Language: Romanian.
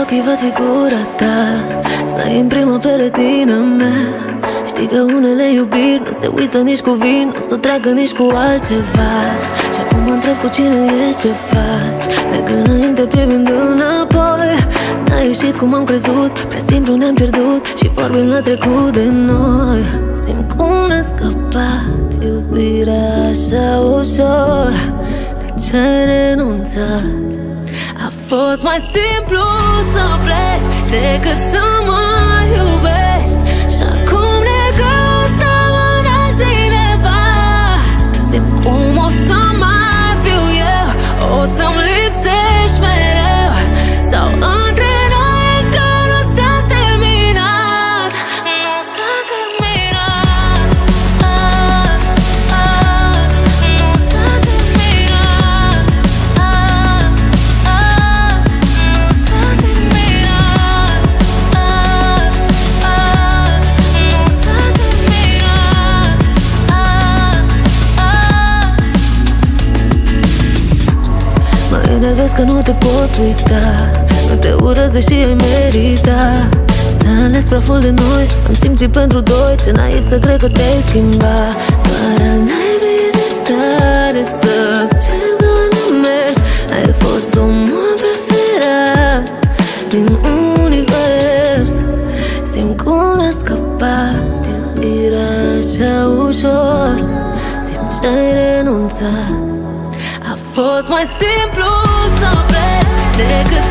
ochii văd figura ta, stai în prima peretină mea. Știi că unele iubiri nu se uită nici cu vin, nu se treacă nici cu altceva. Și acum mă întreb cu cine ești, ce faci, merg înainte privind înapoi. N-a ieșit cum am crezut, prea simplu ne-am pierdut și vorbim la trecut de noi. Simt cum ne-a scăpat iubirea așa ușor. De ce ai renunțat? A fost mai simplu să pleci decât să mă iubești. Și acum ne căutăm în altcineva. Simt cum o să mai fiu eu, o să-mi lipsești mereu. Sau între noi încă nu s-a terminat, nu s-a terminat, nu s-a terminat, nu s-a terminat, nu s-a terminat. Mă enervez că nu te pot uita, nu te urăsc deși ai merita. S-a ales praful de noi, am simțit pentru doi. Ce naiv să cred că te-ai schimba. Doar al naibii de tare să accept că n-am mers. Ai fost omul preferat din univers. Simt cum a scăpat iubirea așa ușor. De ce ai renunțat? A fost mai simplu să pleci decât